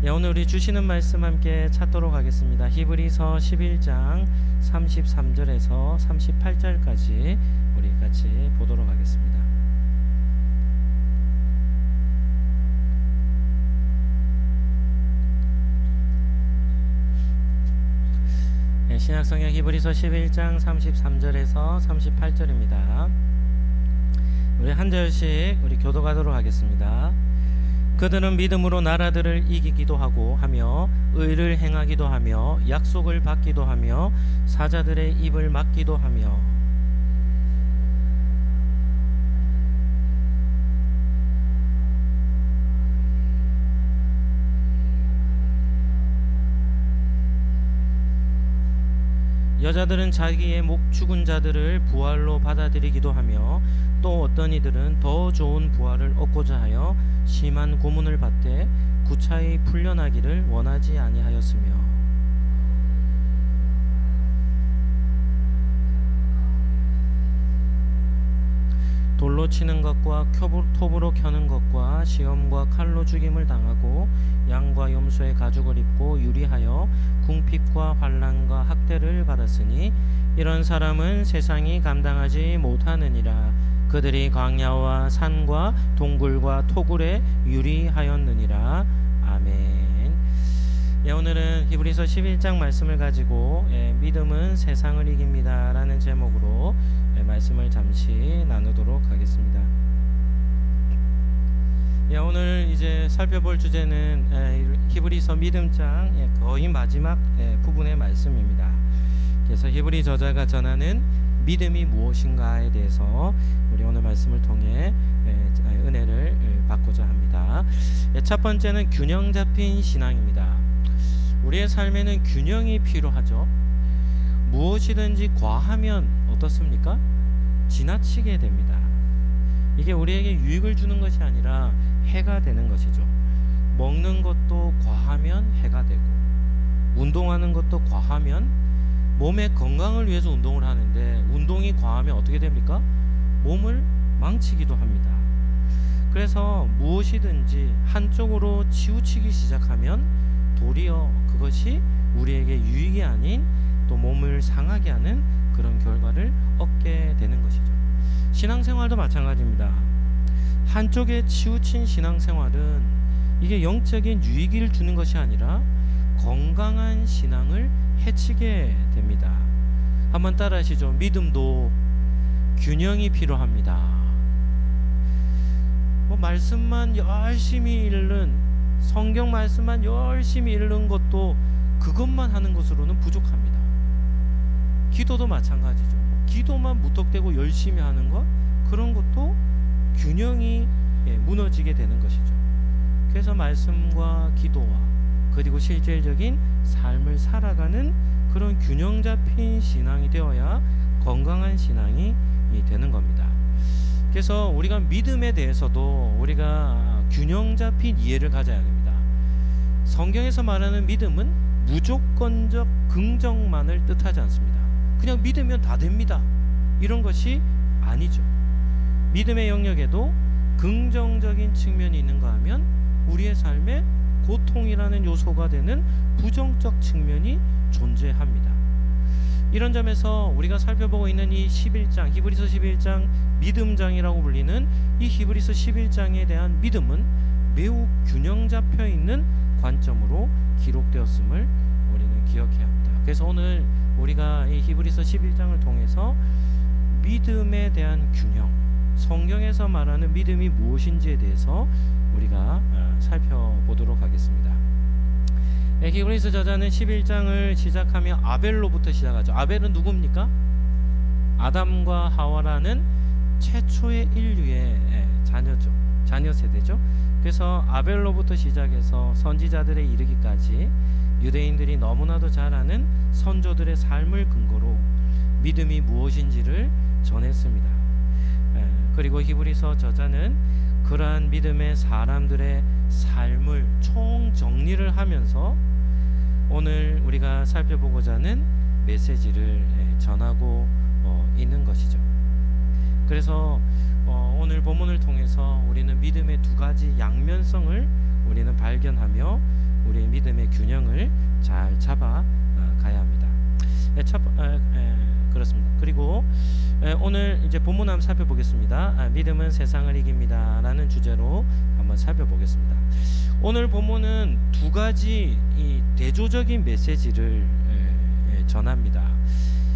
오늘 우리 주시는 말씀 함께 찾도록 하겠습니다. 히브리서 11장 33절에서 38절까지 우리 같이 보도록 하겠습니다. 신약성경 히브리서 11장 33절에서 38절입니다. 우리 한 절씩 우리 교독하도록 하겠습니다. 그들은 믿음으로 나라들을 이기기도 하고 하며 의를 행하기도 하며 약속을 받기도 하며 사자들의 입을 막기도 하며 여자들은 자기의 목 죽은 자들을 부활로 받아들이기도 하며 또 어떤 이들은 더 좋은 부활을 얻고자 하여 심한 고문을 받되 구차히 풀려나기를 원하지 아니하였으며 돌로 치는 것과 톱으로 켜는 것과 시험과 칼로 죽임을 당하고 양과 염소의 가죽을 입고 유리하여 궁핍과 환난과 학대를 받았으니 이런 사람은 세상이 감당하지 못하느니라. 그들이 광야와 산과 동굴과 토굴에 유리하였느니라. 아멘. 오늘은 히브리서 11장 말씀을 가지고 믿음은 세상을 이깁니다 라는 제목으로 말씀을 잠시 나누도록 하겠습니다. 오늘 이제 살펴볼 주제는 히브리서 믿음장 거의 마지막 부분의 말씀입니다. 그래서 히브리 저자가 전하는 믿음이 무엇인가에 대해서 우리 오늘 말씀을 통해 은혜를 받고자 합니다. 첫 번째는 균형 잡힌 신앙입니다. 우리의 삶에는 균형이 필요하죠. 무엇이든지 과하면 어떻습니까? 지나치게 됩니다. 이게 우리에게 유익을 주는 것이 아니라 해가 되는 것이죠. 먹는 것도 과하면 해가 되고 운동하는 것도 과하면 몸의 건강을 위해서 운동을 하는데 운동이 과하면 어떻게 됩니까? 몸을 망치기도 합니다. 그래서 무엇이든지 한쪽으로 치우치기 시작하면 도리어 그것이 우리에게 유익이 아닌 또 몸을 상하게 하는 그런 결과를 얻게 되는 것이죠. 신앙생활도 마찬가지입니다. 한쪽에 치우친 신앙생활은 이게 영적인 유익을 주는 것이 아니라 건강한 신앙을 해치게 됩니다. 한번 따라 하시죠. 믿음도 균형이 필요합니다. 말씀만 열심히 읽는, 성경 말씀만 열심히 읽는 것도 그것만 하는 것으로는 부족합니다. 기도도 마찬가지죠. 기도만 무턱대고 열심히 하는 것, 그런 것도 균형이 무너지게 되는 것이죠. 그래서 말씀과 기도와 그리고 실질적인 삶을 살아가는 그런 균형 잡힌 신앙이 되어야 건강한 신앙이 되는 겁니다. 그래서 우리가 믿음에 대해서도 우리가 균형 잡힌 이해를 가져야 됩니다. 성경에서 말하는 믿음은 무조건적 긍정만을 뜻하지 않습니다. 그냥 믿으면 다 됩니다, 이런 것이 아니죠. 믿음의 영역에도 긍정적인 측면이 있는가 하면 우리의 삶에 고통이라는 요소가 되는 부정적 측면이 존재합니다. 이런 점에서 우리가 살펴보고 있는 이 11장, 히브리서 11장 믿음장이라고 불리는 이 히브리서 11장에 대한 믿음은 매우 균형 잡혀 있는 관점으로 기록되었음을 우리는 기억해야 합니다. 그래서 오늘 우리가 이 히브리서 11장을 통해서 믿음에 대한 균형, 성경에서 말하는 믿음이 무엇인지에 대해서 우리가 살펴보도록 하겠습니다. 히브리서 저자는 11장을 시작하며 아벨로부터 시작하죠. 아벨은 누굽니까? 아담과 하와라는 최초의 인류의 자녀죠. 자녀 세대죠. 그래서 아벨로부터 시작해서 선지자들에 이르기까지 유대인들이 너무나도 잘 아는 선조들의 삶을 근거로 믿음이 무엇인지를 전했습니다. 그리고 히브리서 저자는 그러한 믿음의 사람들의 삶을 총정리를 하면서 오늘 우리가 살펴보고자 하는 메시지를 전하고 있는 것이죠. 그래서 오늘 본문을 통해서 우리는 믿음의 두 가지 양면성을 우리는 발견하며 우리의 믿음의 균형을 잘 잡아 가야 합니다. 그렇습니다. 그리고 오늘 이제 본문 한번 살펴보겠습니다. 믿음은 세상을 이깁니다 라는 주제로 한번 살펴보겠습니다. 오늘 본문은 두 가지 이 대조적인 메시지를 전합니다.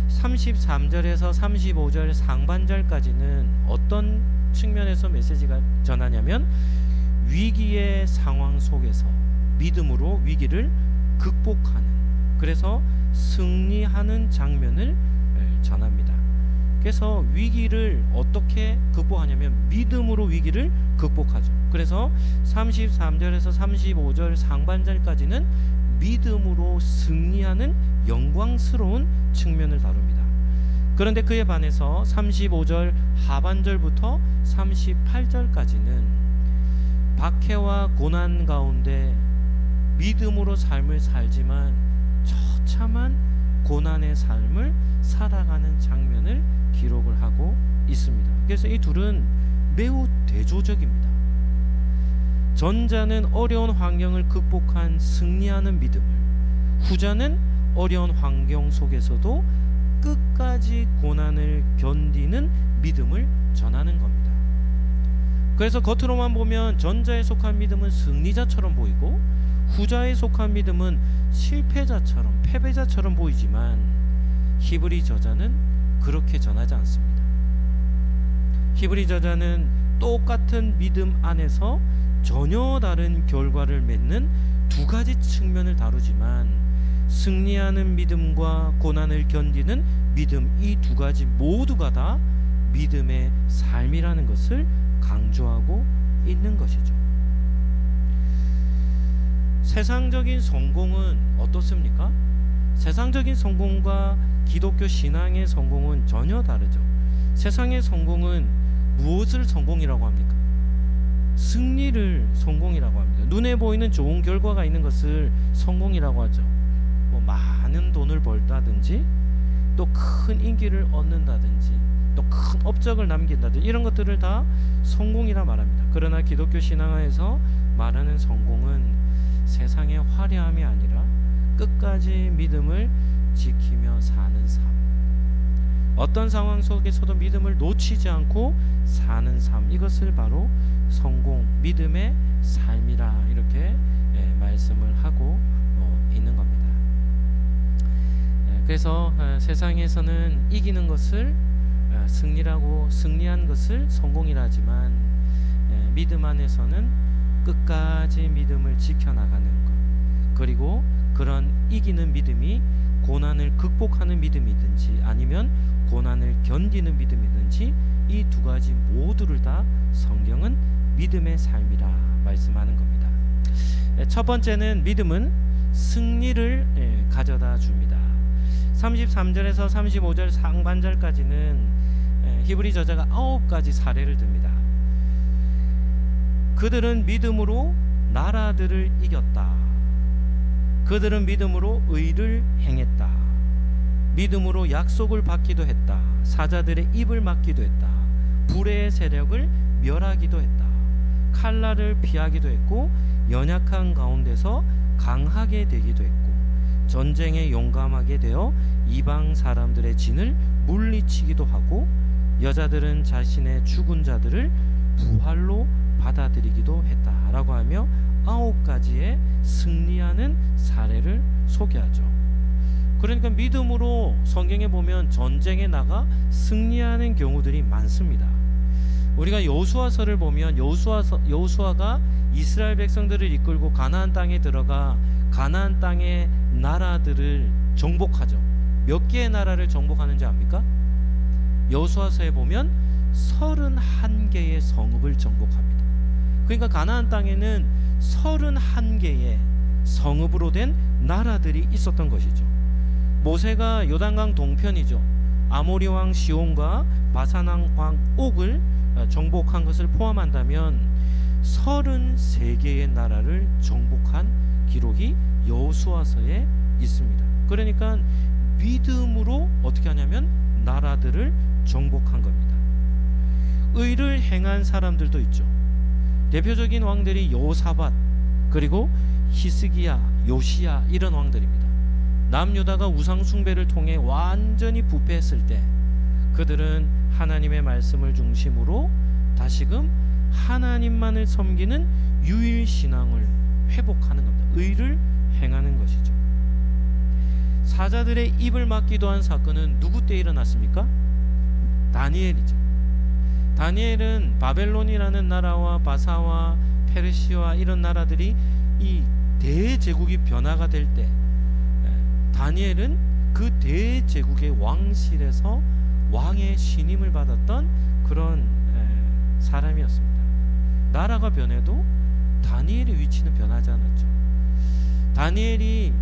33절에서 35절 상반절까지는 어떤 측면에서 메시지가 전하냐면 위기의 상황 속에서 믿음으로 위기를 극복하는, 그래서 승리하는 장면을 전합니다. 그래서 위기를 어떻게 극복하냐면 믿음으로 위기를 극복하죠. 그래서 33절에서 35절 상반절까지는 믿음으로 승리하는 영광스러운 측면을 다룹니다. 그런데 그에 반해서 35절 하반절부터 38절까지는 박해와 고난 가운데 믿음으로 삶을 살지만 처참한 고난의 삶을 살아가는 장면을 기록을 하고 있습니다. 그래서 이 둘은 매우 대조적입니다. 전자는 어려운 환경을 극복한 승리하는 믿음을, 후자는 어려운 환경 속에서도 끝까지 고난을 견디는 믿음을 전하는 겁니다. 그래서 겉으로만 보면 전자에 속한 믿음은 승리자처럼 보이고 후자에 속한 믿음은 실패자처럼, 패배자처럼 보이지만 히브리 저자는 그렇게 전하지 않습니다. 히브리 저자는 똑같은 믿음 안에서 전혀 다른 결과를 맺는 두 가지 측면을 다루지만 승리하는 믿음과 고난을 견디는 믿음, 이 두 가지 모두가 다 믿음의 삶이라는 것을 강조하고 있는 것이죠. 세상적인 성공은 어떻습니까? 세상적인 성공과 기독교 신앙의 성공은 전혀 다르죠. 세상의 성공은 무엇을 성공이라고 합니까? 승리를 성공이라고 합니다. 눈에 보이는 좋은 결과가 있는 것을 성공이라고 하죠. 뭐 많은 돈을 벌다든지 또 큰 인기를 얻는다든지 또 큰 업적을 남긴다든지 이런 것들을 다 성공이라 말합니다. 그러나 기독교 신앙에서 말하는 성공은 세상의 화려함이 아니라 끝까지 믿음을 지키며 사는 삶, 어떤 상황 속에서도 믿음을 놓치지 않고 사는 삶, 이것을 바로 성공, 믿음의 삶이라 이렇게 말씀을 하고 있는 겁니다. 그래서 세상에서는 이기는 것을 승리라고, 승리한 것을 성공이라 하지만 믿음 안에서는 끝까지 믿음을 지켜나가는 것, 그리고 그런 이기는 믿음이 고난을 극복하는 믿음이든지 아니면 고난을 견디는 믿음이든지 이 두 가지 모두를 다 성경은 믿음의 삶이라 말씀하는 겁니다. 첫 번째는 믿음은 승리를 가져다 줍니다. 33절에서 35절 상반절까지는 히브리 저자가 9가지 사례를 듭니다. 그들은 믿음으로 나라들을 이겼다. 그들은 믿음으로 의를 행했다. 믿음으로 약속을 받기도 했다. 사자들의 입을 막기도 했다. 불의 세력을 멸하기도 했다. 칼날을 피하기도 했고 연약한 가운데서 강하게 되기도 했고 전쟁에 용감하게 되어 이방 사람들의 진을 물리치기도 하고 여자들은 자신의 죽은 자들을 부활로 받아들이기도 했다라고 하며 9가지의 승리하는 사례를 소개하죠. 그러니까 믿음으로 성경에 보면 전쟁에 나가 승리하는 경우들이 많습니다. 우리가 여호수아서를 보면 여호수아가 이스라엘 백성들을 이끌고 가나안 땅에 들어가 가나안 땅의 나라들을 정복하죠. 몇 개의 나라를 정복하는지 압니까? 여호수아서에 보면 31개의 성읍을 정복합니다. 그러니까 가나안 땅에는 31개의 성읍으로 된 나라들이 있었던 것이죠. 모세가 요단강 동편이죠. 아모리 왕 시온과 바산 왕 옥을 정복한 것을 포함한다면 33개의 나라를 정복한 기록이 여호수아서에 있습니다. 그러니까 믿음으로 어떻게 하냐면 나라들을 정복한 겁니다. 의를 행한 사람들도 있죠. 대표적인 왕들이 여호사밧, 그리고 히스기야, 요시야 이런 왕들입니다. 남유다가 우상 숭배를 통해 완전히 부패했을 때 그들은 하나님의 말씀을 중심으로 다시금 하나님만을 섬기는 유일 신앙을 회복하는 겁니다. 의를 행하는 것이죠. 사자들의 입을 막기도 한 사건은 누구 때 일어났습니까? 다니엘이죠. 다니엘은 바벨론이라는 나라와 바사와 페르시아 이런 나라들이 이 대제국이 변화가 될 때 다니엘은 그 대제국의 왕실에서 왕의 신임을 받았던 그런 사람이었습니다. 나라가 변해도 다니엘의 위치는 변하지 않았죠. 다니엘이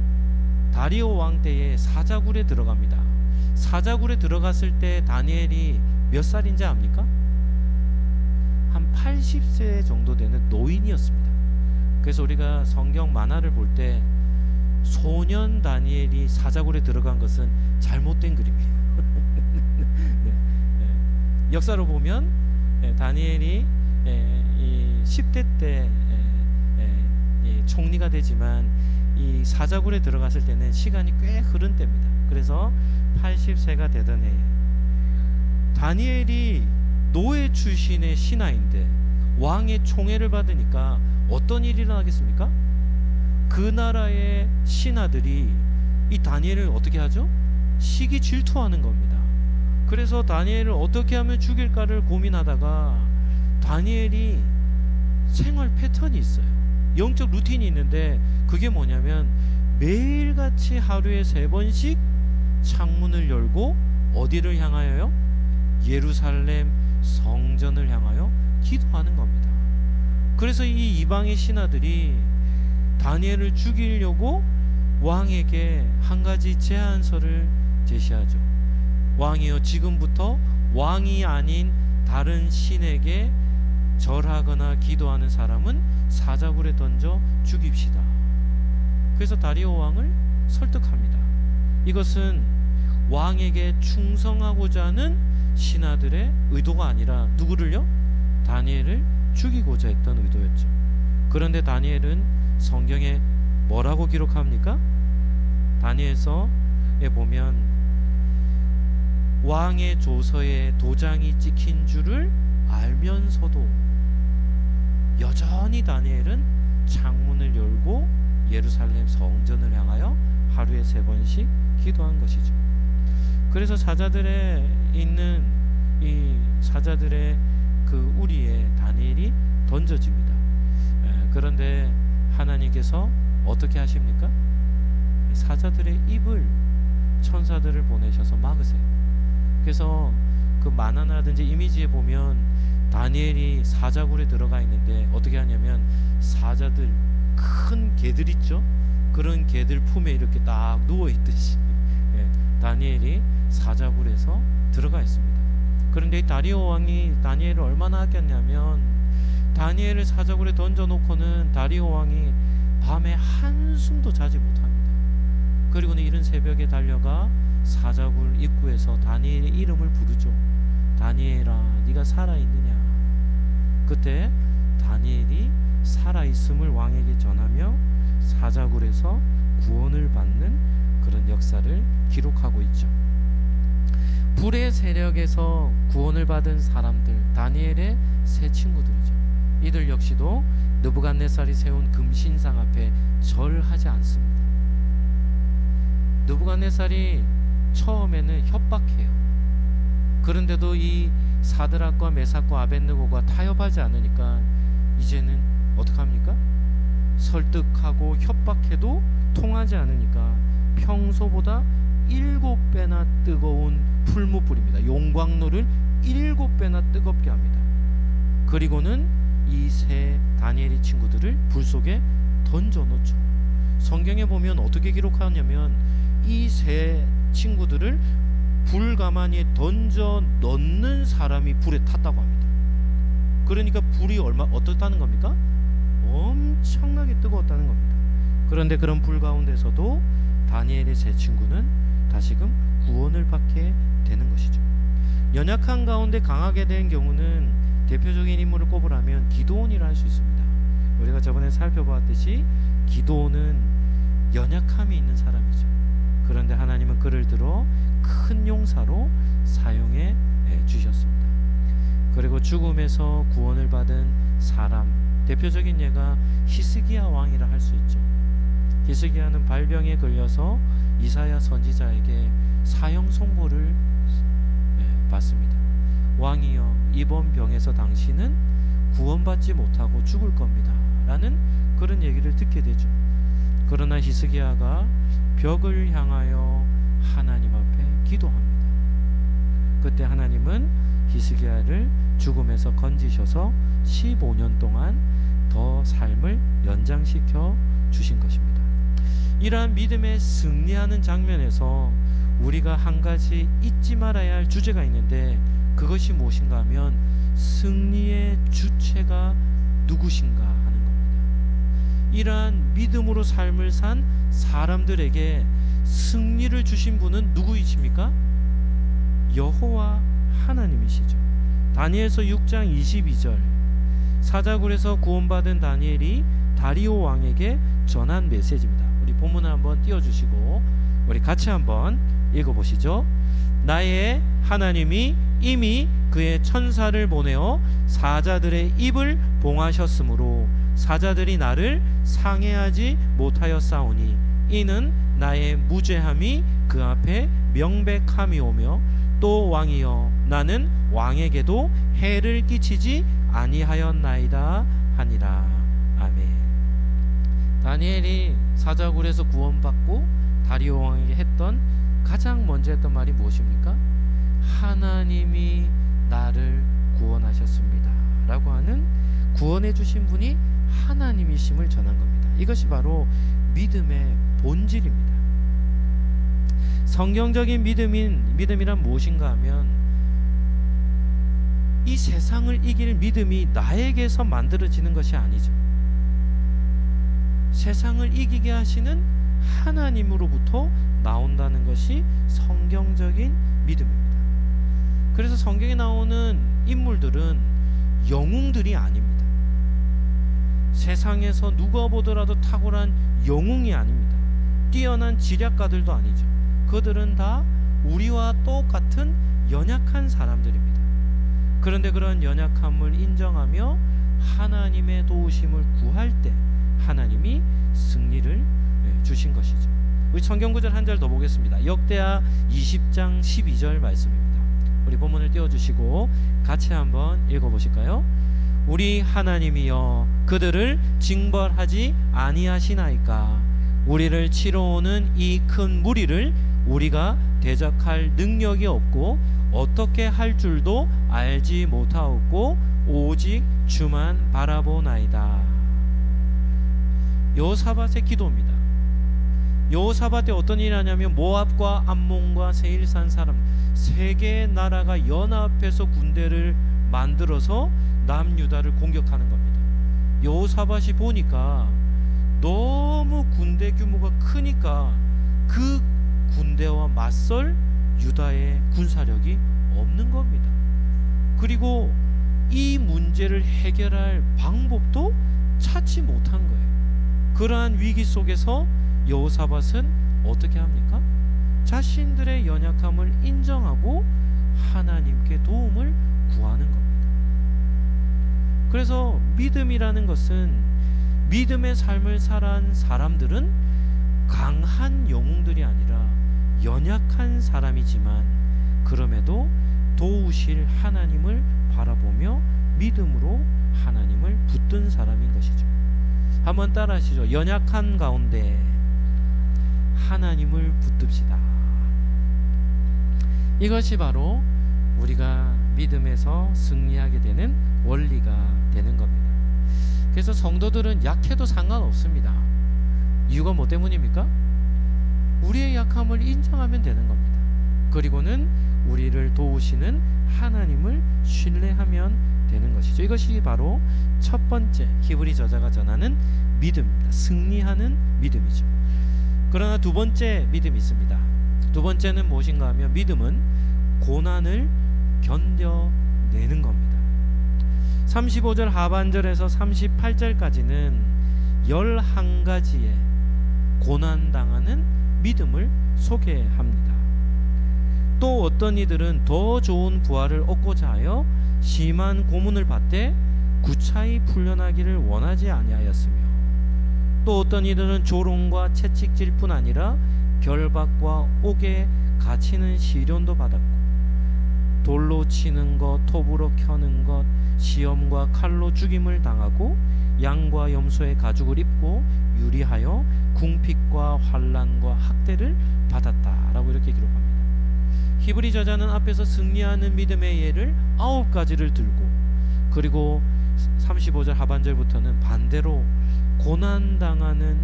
다리오 왕 때에 사자굴에 들어갑니다. 사자굴에 들어갔을 때 다니엘이 몇 살인지 압니까? 한 80세 정도 되는 노인이었습니다. 그래서 우리가 성경 만화를 볼 때 소년 다니엘이 사자굴에 들어간 것은 잘못된 그림이에요. 네. 역사로 보면 다니엘이 10대 때 총리가 되지만 이 사자굴에 들어갔을 때는 시간이 꽤 흐른 때입니다. 그래서 80세가 되던 해에 다니엘이 노예 출신의 신하인데 왕의 총애를 받으니까 어떤 일이 일어나겠습니까? 그 나라의 신하들이 이 다니엘을 어떻게 하죠? 시기 질투하는 겁니다. 그래서 다니엘을 어떻게 하면 죽일까를 고민하다가 다니엘이 생활 패턴이 있어요. 영적 루틴이 있는데 그게 뭐냐면 매일같이 하루에 3번씩 창문을 열고 어디를 향하여요? 예루살렘 성전을 향하여 기도하는 겁니다. 그래서 이 이방의 신하들이 다니엘을 죽이려고 왕에게 한 가지 제안서를 제시하죠. 왕이여, 지금부터 왕이 아닌 다른 신에게 절하거나 기도하는 사람은 사자굴에 던져 죽입시다. 그래서 다리오 왕을 설득합니다. 이것은 왕에게 충성하고자 하는 신하들의 의도가 아니라 누구를요? 다니엘을 죽이고자 했던 의도였죠. 그런데 다니엘은 성경에 뭐라고 기록합니까? 다니엘서에 보면 왕의 조서에 도장이 찍힌 줄을 알면서도 여전히 다니엘은 창문을 열고 예루살렘 성전을 향하여 하루에 3번씩 기도한 것이죠. 그래서 사자들에 있는 이 사자들의 그 우리에 다니엘이 던져집니다. 그런데 하나님께서 어떻게 하십니까? 사자들의 입을 천사들을 보내셔서 막으세요. 그래서 그 만화라든지 이미지에 보면 다니엘이 사자굴에 들어가 있는데 어떻게 하냐면 사자들, 큰 개들 있죠? 그런 개들 품에 이렇게 딱 누워 있듯이 다니엘이 사자굴에서 들어가 있습니다. 그런데 이 다리오 왕이 다니엘을 얼마나 아꼈냐면 다니엘을 사자굴에 던져놓고는 다리오 왕이 밤에 한숨도 자지 못합니다. 그리고는 이른 새벽에 달려가 사자굴 입구에서 다니엘의 이름을 부르죠. 다니엘아, 네가 살아있느냐? 그때 다니엘이 살아있음을 왕에게 전하며 사자굴에서 구원을 받는 그런 역사를 기록하고 있죠. 불의 세력에서 구원을 받은 사람들, 다니엘의 세 친구들이죠. 이들 역시도 느부갓네살이 세운 금신상 앞에 절하지 않습니다. 느부갓네살이 처음에는 협박해요. 그런데도 이 사드락과 메삭과 아벳느고가 타협하지 않으니까 이제는 어떡합니까? 설득하고 협박해도 통하지 않으니까 평소보다 7배나 뜨거운 풀무 뿌립니다. 용광로를 7배나 뜨겁게 합니다. 그리고는 이 세 다니엘의 친구들을 불 속에 던져 놓죠. 성경에 보면 어떻게 기록하냐면 이 세 친구들을 불 가마니에 던져 넣는 사람이 불에 탔다고 합니다. 그러니까 불이 어떻다는 겁니까? 엄청나게 뜨거웠다는 겁니다. 그런데 그런 불 가운데서도 다니엘의 세 친구는 다시금 구원을 받게 되는 것이죠. 연약한 가운데 강하게 된 경우는 대표적인 인물을 꼽으라면 기드온이라 할 수 있습니다. 우리가 저번에 살펴보았듯이 기도는 연약함이 있는 사람이죠. 그런데 하나님은 그를 들어 큰 용사로 사용해 주셨습니다. 그리고 죽음에서 구원을 받은 사람, 대표적인 예가 히스기야 왕이라 할 수 있죠. 히스기야는 발병에 걸려서 이사야 선지자에게 사형 선고를 받습니다. 왕이여, 이번 병에서 당신은 구원받지 못하고 죽을 겁니다 라는 그런 얘기를 듣게 되죠. 그러나 히스기야가 벽을 향하여 하나님 앞에 기도합니다. 그때 하나님은 히스기야를 죽음에서 건지셔서 15년 동안 더 삶을 연장시켜 주신 것입니다. 이러한 믿음의 승리하는 장면에서 우리가 한 가지 잊지 말아야 할 주제가 있는데, 그것이 무엇인가 하면 승리의 주체가 누구신가 하는 겁니다. 이러한 믿음으로 삶을 산 사람들에게 승리를 주신 분은 누구이십니까? 여호와 하나님이시죠. 다니엘서 6장 22절, 사자굴에서 구원받은 다니엘이 다리오 왕에게 전한 메시지입니다. 우리 본문을 한번 띄워주시고 우리 같이 한번 읽어보시죠. 나의 하나님이 이미 그의 천사를 보내어 사자들의 입을 봉하셨으므로 사자들이 나를 상해하지 못하였사오니 이는 나의 무죄함이 그 앞에 명백함이오며 또 왕이여, 나는 왕에게도 해를 끼치지 아니하였나이다 하니라. 아멘. 다니엘이 사자굴에서 구원받고 다리오 왕에게 했던 가장 먼저 했던 말이 무엇입니까? 하나님이 나를 구원하셨습니다 라고 하는, 구원해 주신 분이 하나님이심을 전한 겁니다. 이것이 바로 믿음의 본질입니다. 성경적인 믿음이란 무엇인가 하면 이 세상을 이길 믿음이 나에게서 만들어지는 것이 아니죠. 세상을 이기게 하시는 하나님으로부터 나온다는 것이 성경적인 믿음입니다. 그래서 성경에 나오는 인물들은 영웅들이 아닙니다. 세상에서 누가 보더라도 탁월한 영웅이 아닙니다. 뛰어난 지략가들도 아니죠. 그들은 다 우리와 똑같은 연약한 사람들입니다. 그런데 그런 연약함을 인정하며 하나님의 도우심을 구할 때 하나님이 승리를 주신 것이죠. 우리 성경 구절 한 절 더 보겠습니다. 역대하 20장 12절 말씀입니다. 우리 본문을 띄워주시고 같이 한번 읽어보실까요? 우리 하나님이여, 그들을 징벌하지 아니하시나이까? 우리를 치러 오는 이 큰 무리를 우리가 대적할 능력이 없고 어떻게 할 줄도 알지 못하옵고 오직 주만 바라보나이다. 여호사밧의 기도입니다. 여호사밧이 어떤 일을 하냐면 모압과 암몬과 세일산 사람 세 개의 나라가 연합해서 군대를 만들어서 남유다를 공격하는 겁니다. 여호사밧이 보니까 너무 군대 규모가 크니까 그 군대와 맞설 유다의 군사력이 없는 겁니다. 그리고 이 문제를 해결할 방법도 찾지 못한 거예요. 그러한 위기 속에서 여호사밧은 어떻게 합니까? 자신들의 연약함을 인정하고 하나님께 도움을 구하는 겁니다. 그래서 믿음이라는 것은, 믿음의 삶을 살아온 사람들은 강한 영웅들이 아니라 연약한 사람이지만 그럼에도 도우실 하나님을 바라보며 믿음으로 하나님을 붙든 사람인 것이죠. 한번 따라하시죠. 연약한 가운데 하나님을 붙듭시다. 이것이 바로 우리가 믿음에서 승리하게 되는 원리가 되는 겁니다. 그래서 성도들은 약해도 상관없습니다. 이유가 뭐 때문입니까? 우리의 약함을 인정하면 되는 겁니다. 그리고는 우리를 도우시는 하나님을 신뢰하면 되는 것이죠. 이것이 바로 첫 번째 히브리 저자가 전하는 믿음입니다. 승리하는 믿음이죠. 그러나 두 번째 믿음이 있습니다. 두 번째는 무엇인가 하면 믿음은 고난을 견뎌내는 겁니다. 35절 하반절에서 38절까지는 11가지의 고난당하는 믿음을 소개합니다. 또 어떤 이들은 더 좋은 부활을 얻고자 하여 심한 고문을 받되 구차히 풀려나기를 원하지 아니하였으며, 또 어떤 이들은 조롱과 채찍질 뿐 아니라 결박과 옥에 갇히는 시련도 받았고, 돌로 치는 것, 톱으로 켜는 것, 시험과 칼로 죽임을 당하고, 양과 염소의 가죽을 입고 유리하여 궁핍과 환난과 학대를 받았다라고 이렇게 기록합니다. 히브리 저자는 앞에서 승리하는 믿음의 예를 9가지를 들고, 그리고 35절 하반절부터는 반대로 고난당하는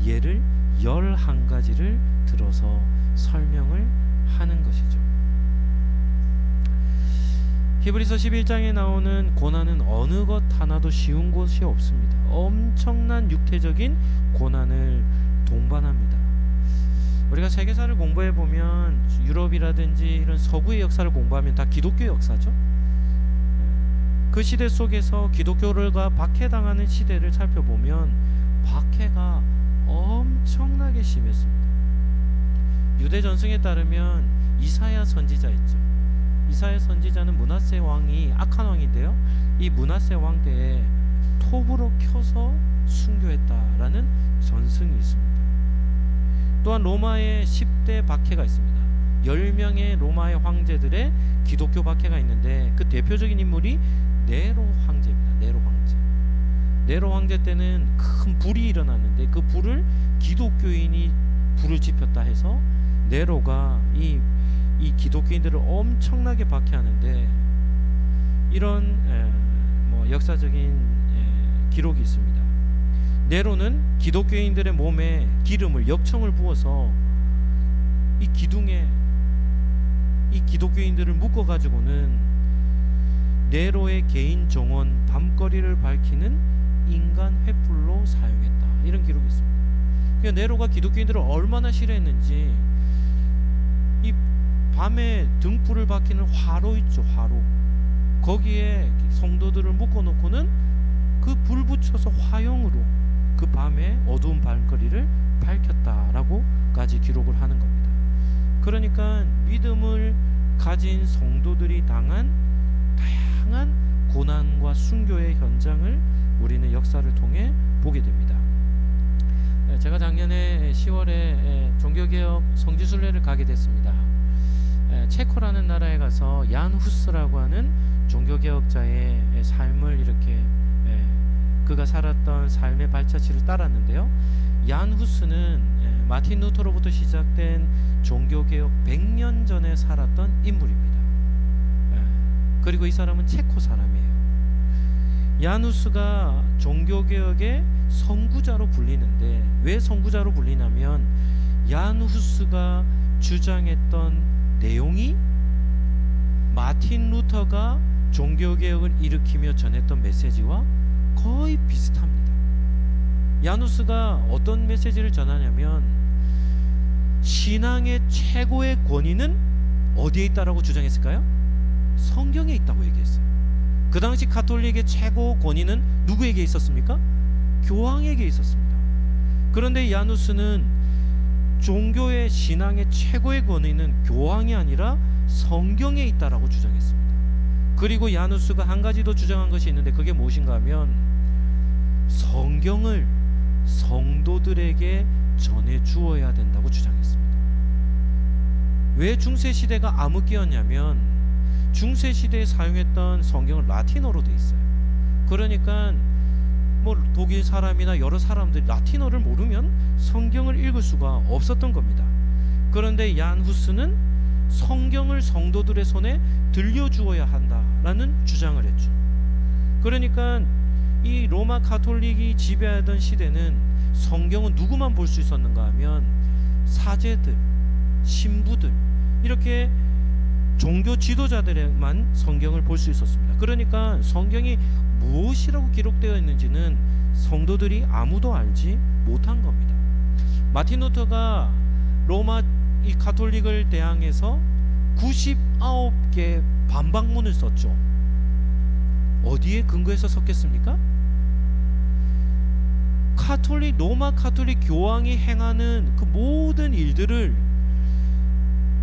예를 11가지를 들어서 설명을 하는 것이죠. 히브리서 11장에 나오는 고난은 어느 것 하나도 쉬운 곳이 없습니다. 엄청난 육체적인 고난을 동반합니다. 우리가 세계사를 공부해 보면 유럽이라든지 이런 서구의 역사를 공부하면 다 기독교 역사죠. 그 시대 속에서 기독교가 박해당하는 시대를 살펴보면 박해가 엄청나게 심했습니다. 유대 전승에 따르면 이사야 선지자 있죠. 이사야 선지자는 므낫세 왕이 악한 왕인데요, 이 므낫세 왕 때에 톱으로 켜서 순교했다라는 전승이 있습니다. 또한 로마의 10대 박해가 있습니다. 10명의 로마의 황제들의 기독교 박해가 있는데 그 대표적인 인물이 네로 황제입니다. 네로 황제. 네로 황제 때는 큰 불이 일어났는데 그 불을 기독교인이 불을 지폈다 해서 네로가 이 기독교인들을 엄청나게 박해하는데, 이런 역사적인 기록이 있습니다. 네로는 기독교인들의 몸에 기름을, 역청을 부어서 이 기둥에 이 기독교인들을 묶어 가지고는 네로의 개인 정원 밤거리를 밝히는 인간 횃불로 사용했다, 이런 기록이 있습니다. 그러니까 네로가 기독교인들을 얼마나 싫어했는지, 이 밤에 등불을 밝히는 화로 있죠, 화로, 거기에 성도들을 묶어놓고는 그 불 붙여서 화형으로 그 밤에 어두운 밤거리를 밝혔다라고까지 기록을 하는 겁니다. 그러니까 믿음을 가진 성도들이 당한 다양한 고난과 순교의 현장을 우리는 역사를 통해 보게 됩니다. 제가 작년에 10월에 종교개혁 성지순례를 가게 됐습니다. 체코라는 나라에 가서 얀 후스라고 하는 종교개혁자의 삶을 이렇게 그가 살았던 삶의 발자취를 따랐는데요, 얀 후스는 마틴 루터로부터 시작된 종교개혁 100년 전에 살았던 인물입니다. 그리고 이 사람은 체코 사람이에요. 얀 후스가 종교개혁의 선구자로 불리는데, 왜 선구자로 불리냐면 얀 후스가 주장했던 내용이 마틴 루터가 종교개혁을 일으키며 전했던 메시지와 거의 비슷합니다. 얀 후스가 어떤 메시지를 전하냐면, 신앙의 최고의 권위는 어디에 있다라고 주장했을까요? 성경에 있다고 얘기했어요. 그 당시 가톨릭의 최고 권위는 누구에게 있었습니까? 교황에게 있었습니다. 그런데 얀 후스는 종교의 신앙의 최고의 권위는 교황이 아니라 성경에 있다라고 주장했습니다. 그리고 얀 후스가 한 가지 더 주장한 것이 있는데, 그게 무엇인가 하면 성경을 성도들에게 전해 주어야 된다고 주장했습니다. 왜 중세시대가 암흑기였냐면, 중세시대에 사용했던 성경은 라틴어로 돼 있어요. 그러니까 독일 사람이나 여러 사람들이 라틴어를 모르면 성경을 읽을 수가 없었던 겁니다. 그런데 얀 후스는 성경을 성도들의 손에 들려주어야 한다라는 주장을 했죠. 그러니까 이 로마 가톨릭이 지배하던 시대는 성경은 누구만 볼 수 있었는가 하면 사제들, 신부들, 이렇게 종교 지도자들만 성경을 볼 수 있었습니다. 그러니까 성경이 무엇이라고 기록되어 있는지는 성도들이 아무도 알지 못한 겁니다. 마틴 루터가 로마 이 가톨릭을 대항해서 99개 반박문을 썼죠. 어디에 근거해서 섰겠습니까? 로마 가톨릭 교황이 행하는 그 모든 일들을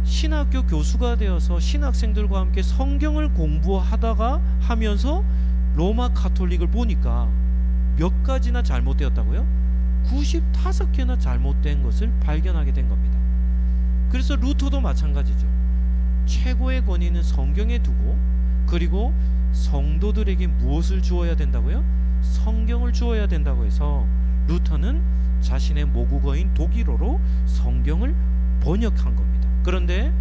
신학교 교수가 되어서 신학생들과 함께 성경을 공부하다가 하면서 로마 가톨릭을 보니까 몇 가지나 잘못되었다고요? 95개나 잘못된 것을 발견하게 된 겁니다. 그래서 루터도 마찬가지죠. 최고의 권위는 성경에 두고, 그리고 성도들에게 무엇을 주어야 된다고요? 성경을 주어야 된다고 해서 루터는 자신의 모국어인 독일어로 성경을 번역한 겁니다. 그런데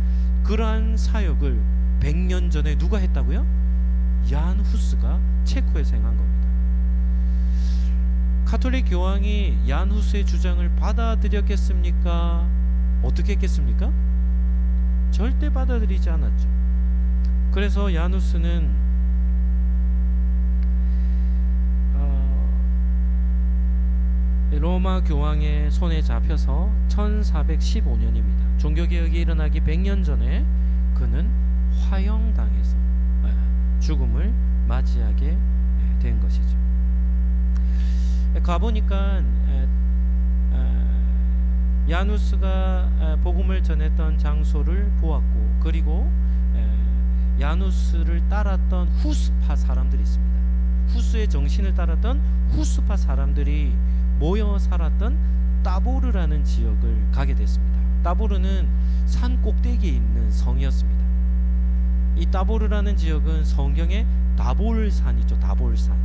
그러한 사역을 100년 전에 누가 했다고요? 얀 후스가 체코에서 행한 겁니다. 가톨릭 교황이 얀 후스의 주장을 받아들였겠습니까? 어떻게 했겠습니까? 절대 받아들이지 않았죠. 그래서 얀 후스는 로마 교황의 손에 잡혀서 1415년입니다. 종교개혁이 일어나기 100년 전에 그는 화형당해서 죽음을 맞이하게 된 것이죠. 가보니까 야누스가 복음을 전했던 장소를 보았고, 그리고 야누스를 따랐던 후스파 사람들이 있습니다. 후스의 정신을 따랐던 후스파 사람들이 모여 살았던 따보르라는 지역을 가게 됐습니다. 따보르는 산 꼭대기에 있는 성이었습니다. 이 따보르라는 지역은 성경의 다볼산이죠. 다볼산.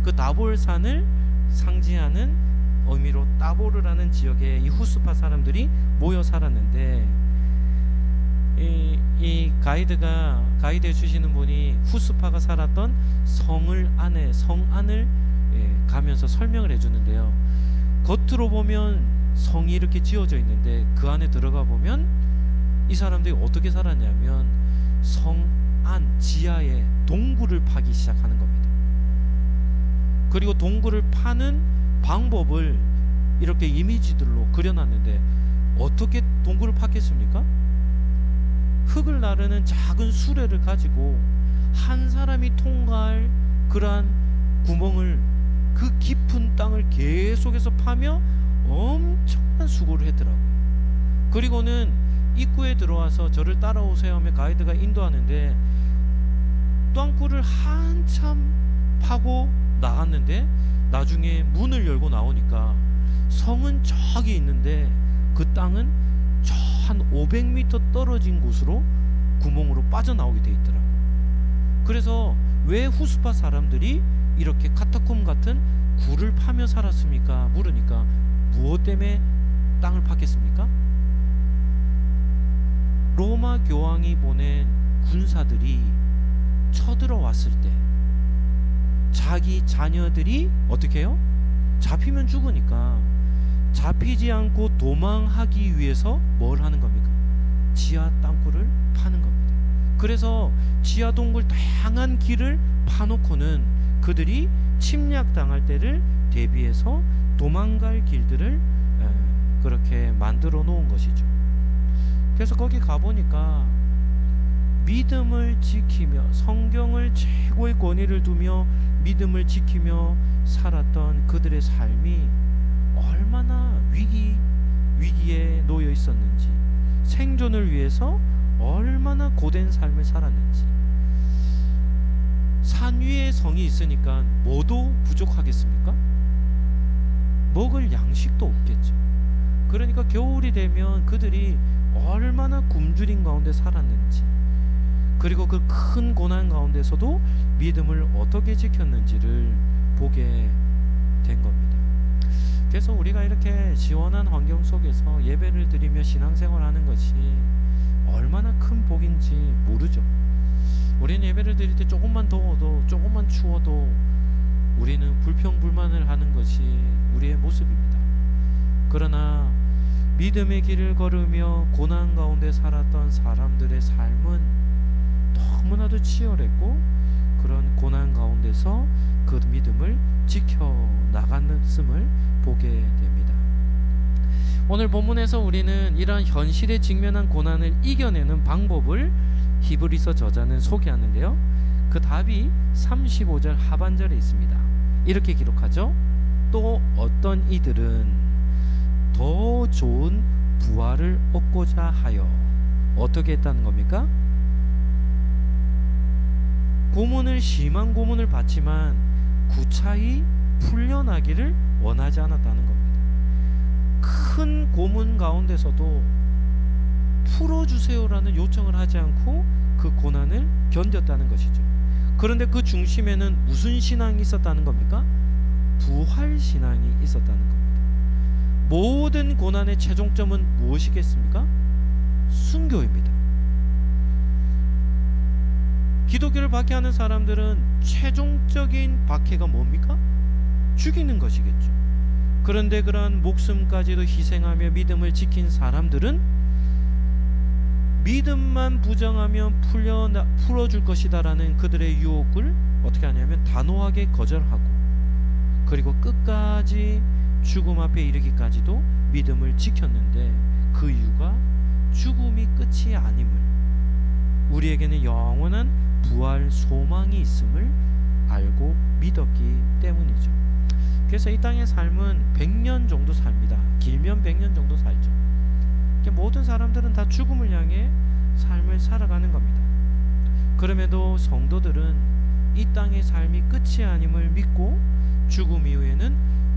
그 다볼산을 상징하는 의미로 따보르라는 지역에 이 후스파 사람들이 모여 살았는데, 이 가이드해 주시는 분이 후스파가 살았던 성 안을 가면서 설명을 해주는데요. 겉으로 보면 성이 이렇게 지어져 있는데 그 안에 들어가 보면 이 사람들이 어떻게 살았냐면 성 안 지하에 동굴을 파기 시작하는 겁니다. 그리고 동굴을 파는 방법을 이렇게 이미지들로 그려놨는데 어떻게 동굴을 팠겠습니까? 흙을 나르는 작은 수레를 가지고 한 사람이 통과할 그러한 구멍을, 그 깊은 땅을 계속해서 파며 엄청난 수고를 했더라고요. 그리고는 입구에 들어와서 저를 따라오세요 하며 가이드가 인도하는데 땅굴을 한참 파고 나갔는데 나중에 문을 열고 나오니까 성은 저기 있는데 그 땅은 저 한 500m 떨어진 곳으로 구멍으로 빠져나오게 돼 있더라고요. 그래서 왜 후스파 사람들이 이렇게 카타콤 같은 굴을 파며 살았습니까? 물으니까 무엇 때문에 땅을 팠겠습니까? 로마 교황이 보낸 군사들이 쳐들어왔을 때 자기 자녀들이 어떻게 해요? 잡히면 죽으니까 잡히지 않고 도망하기 위해서 뭘 하는 겁니까? 지하 땅굴을 파는 겁니다. 그래서 지하 동굴 다양한 길을 파놓고는 그들이 침략당할 때를 대비해서 도망갈 길들을 그렇게 만들어 놓은 것이죠. 그래서 거기 가보니까 믿음을 지키며 성경을 최고의 권위를 두며 믿음을 지키며 살았던 그들의 삶이 얼마나 위기에 놓여 있었는지, 생존을 위해서 얼마나 고된 삶을 살았는지. 산 위에 성이 있으니까 뭐도 부족하겠습니까? 먹을 양식도 없겠죠. 그러니까 겨울이 되면 그들이 얼마나 굶주린 가운데 살았는지, 그리고 그 큰 고난 가운데서도 믿음을 어떻게 지켰는지를 보게 된 겁니다. 그래서 우리가 이렇게 시원한 환경 속에서 예배를 드리며 신앙생활하는 것이 얼마나 큰 복인지 모르죠. 우리는 예배를 드릴 때 조금만 더워도, 조금만 추워도 우리는 불평불만을 하는 것이 우리의 모습입니다. 그러나 믿음의 길을 걸으며 고난 가운데 살았던 사람들의 삶은 너무나도 치열했고, 그런 고난 가운데서 그 믿음을 지켜나갔음을 보게 됩니다. 오늘 본문에서 우리는 이러한 현실에 직면한 고난을 이겨내는 방법을 히브리서 저자는 소개하는데요. 그 답이 35절 하반절에 있습니다. 이렇게 기록하죠. 또 어떤 이들은 더 좋은 부활을 얻고자 하여 어떻게 했다는 겁니까? 심한 고문을 받지만 구차히 풀려나기를 원하지 않았다는 겁니다. 큰 고문 가운데서도 풀어주세요라는 요청을 하지 않고 그 고난을 견뎠다는 것이죠. 그런데 그 중심에는 무슨 신앙이 있었다는 겁니까? 부활 신앙이 있었다는 겁니다. 모든 고난의 최종점은 무엇이겠습니까? 순교입니다. 기독교를 박해하는 사람들은 최종적인 박해가 뭡니까? 죽이는 것이겠죠. 그런데 그러한 목숨까지도 희생하며 믿음을 지킨 사람들은 믿음만 부정하면 풀어줄 것이다라는 그들의 유혹을 어떻게 하냐면 단호하게 거절하고, 그리고 끝까지 죽음 앞에 이르기까지도 믿음을 지켰는데, 그 이유가 죽음이 끝이 아님을, 우리에게는 영원한 부활 소망이 있음을 알고 믿었기 때문이죠. 그래서 이 땅의 삶은 100년 정도 삽니다. 길면 100년 정도 살죠. 모든 사람들은 다 죽음을 향해 삶을 살아가는 겁니다. 그럼에도 성도들은 이 땅의 삶이 끝이 아님을 믿고 죽음 이후에는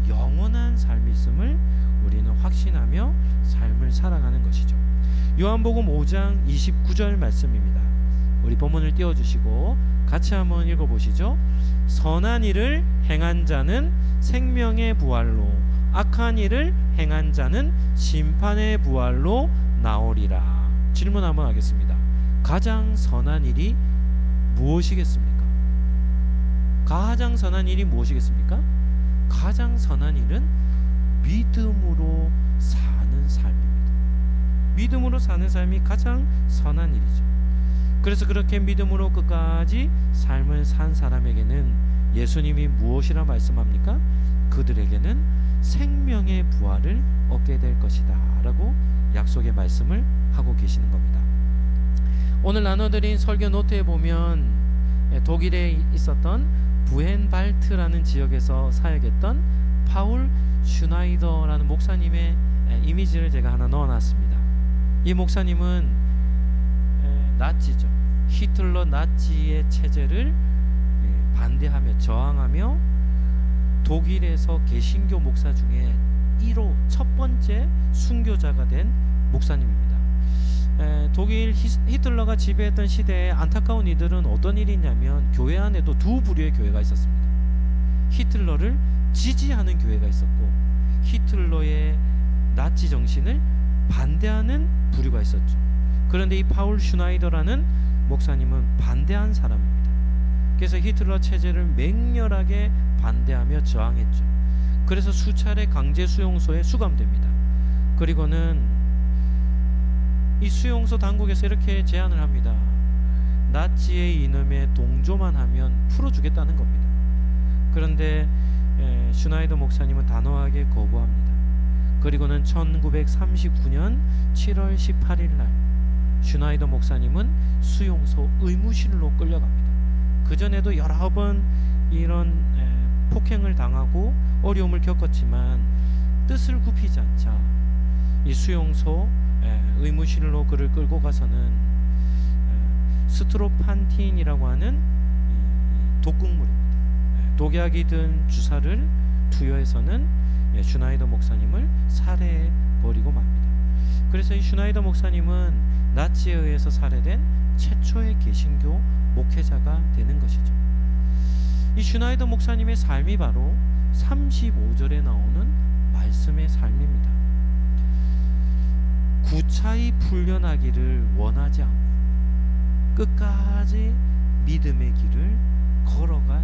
영원한 삶이 있음을 우리는 확신하며 삶을 살아가는 것이죠. 요한복음 5장 29절 말씀입니다. 우리 본문을 띄워주시고 같이 한번 읽어보시죠. 선한 일을 행한 자는 생명의 부활로, 악한 일을 행한 자는 심판의 부활로 나오리라. 질문 한번 하겠습니다. 가장 선한 일이 무엇이겠습니까? 가장 선한 일이 무엇이겠습니까? 가장 선한 일은 믿음으로 사는 삶입니다. 믿음으로 사는 삶이 가장 선한 일이죠. 그래서 그렇게 믿음으로 끝까지 삶을 산 사람에게는 예수님이 무엇이라 말씀합니까? 그들에게는 생명의 부활을 얻게 될 것이다 라고 약속의 말씀을 하고 계시는 겁니다. 오늘 나눠드린 설교 노트에 보면 독일에 있었던 부헨발트라는 지역에서 사역했던 파울 슈나이더라는 목사님의 이미지를 제가 하나 넣어놨습니다. 이 목사님은 나치죠. 히틀러 나치의 체제를 반대하며 저항하며 독일에서 개신교 목사 중에 1호 첫 번째 순교자가 된 목사님입니다. 독일 히틀러가 지배했던 시대에 안타까운 이들은 어떤 일이 있냐면 교회 안에도 두 부류의 교회가 있었습니다. 히틀러를 지지하는 교회가 있었고 히틀러의 나치 정신을 반대하는 부류가 있었죠. 그런데 이 파울 슈나이더라는 목사님은 반대한 사람입니다. 그래서 히틀러 체제를 맹렬하게 반대하며 저항했죠. 그래서 수차례 강제 수용소에 수감됩니다. 그리고는 이 수용소 당국에서 이렇게 제안을 합니다. 나치의 이념에 동조만 하면 풀어주겠다는 겁니다. 그런데 슈나이더 목사님은 단호하게 거부합니다. 그리고는 1939년 7월 18일 날 슈나이더 목사님은 수용소 의무실로 끌려갑니다. 그전에도 여러 번 이런 폭행을 당하고 어려움을 겪었지만 뜻을 굽히지 않자 이 수용소 의무실로 그를 끌고 가서는 스트로판틴이라고 하는 독극물입니다. 독약이 든 주사를 투여해서는 슈나이더 목사님을 살해해 버리고 맙니다. 그래서 이 슈나이더 목사님은 나치에 의해서 살해된 최초의 개신교 목회자가 되는 것이죠. 이 슈나이더 목사님의 삶이 바로 35절에 나오는 말씀의 삶입니다. 구차히 풀려나기를 원하지 않고 끝까지 믿음의 길을 걸어간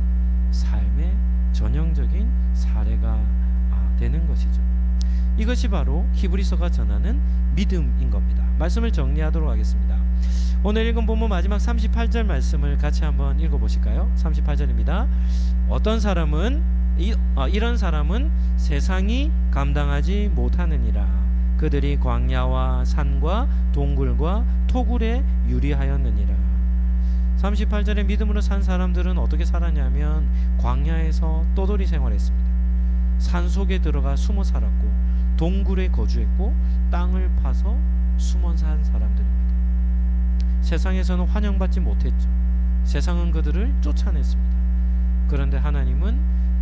삶의 전형적인 사례가 되는 것이죠. 이것이 바로 히브리서가 전하는 믿음인 겁니다. 말씀을 정리하도록 하겠습니다. 오늘 읽은 본문 마지막 38절 말씀을 같이 한번 읽어보실까요? 38절입니다. 어떤 사람은 이런 사람은 세상이 감당하지 못하느니라. 그들이 광야와 산과 동굴과 토굴에 유리하였느니라. 38절에 믿음으로 산 사람들은 어떻게 살았냐면 광야에서 떠돌이 생활했습니다. 산속에 들어가 숨어 살았고 동굴에 거주했고 땅을 파서 숨어 산 사람들입니다. 세상에서는 환영받지 못했죠. 세상은 그들을 쫓아냈습니다. 그런데 하나님은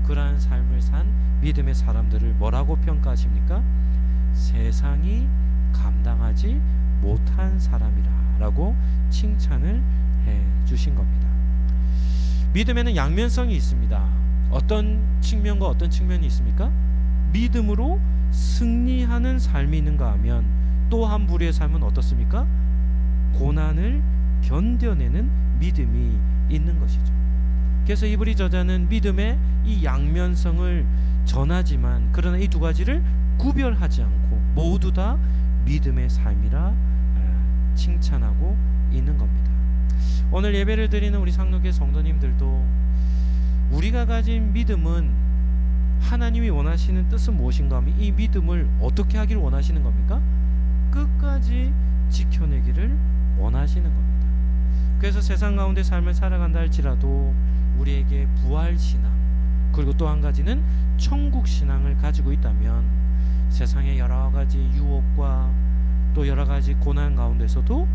그러한 삶을 산 믿음의 사람들을 뭐라고 평가하십니까? 세상이 감당하지 못한 사람이라 라고 칭찬을 해 주신 겁니다. 믿음에는 양면성이 있습니다. 어떤 측면과 어떤 측면이 있습니까? 믿음으로 승리하는 삶이 있는가 하면 또 한 부류의 삶은 어떻습니까? 고난을 견뎌내는 믿음이 있는 것이죠. 그래서 이브리 저자는 믿음의 이 양면성을 전하지만 그러나 이 두 가지를 구별하지 않고 모두 다 믿음의 삶이라 칭찬하고 있는 겁니다. 오늘 예배를 드리는 우리 상록의 성도님들도 우리가 가진 믿음은 하나님이 원하시는 뜻은 무엇인가 하면 이 믿음을 어떻게 하기를 원하시는 겁니까? 끝까지 지켜내기를 원하시는 겁니다. 그래서 세상 가운데 삶을 살아간다 할지라도 우리에게 부활신앙 그리고 또 한 가지는 천국신앙을 가지고 있다면 세상의 여러 가지 유혹과 또 여러 가지 고난 가운데서도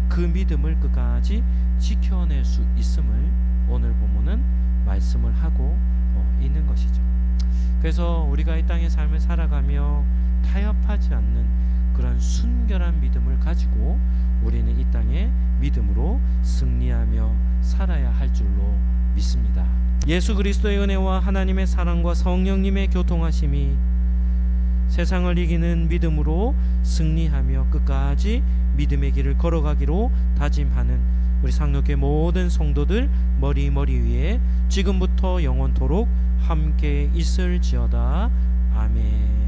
그 믿음을 끝까지 지켜낼 수 있음을 오늘 본문은 말씀을 하고 있는 것이죠. 그래서 우리가 이 땅의 삶을 살아가며 타협하지 않는 그런 순결한 믿음을 가지고 우리는 이 땅에 믿음으로 승리하며 살아야 할 줄로 믿습니다. 예수 그리스도의 은혜와 하나님의 사랑과 성령님의 교통하심이 세상을 이기는 믿음으로 승리하며 끝까지 믿음의 길을 걸어가기로 다짐하는 우리 상록의 모든 성도들 머리 위에 지금부터 영원토록 함께 있을지어다. 아멘.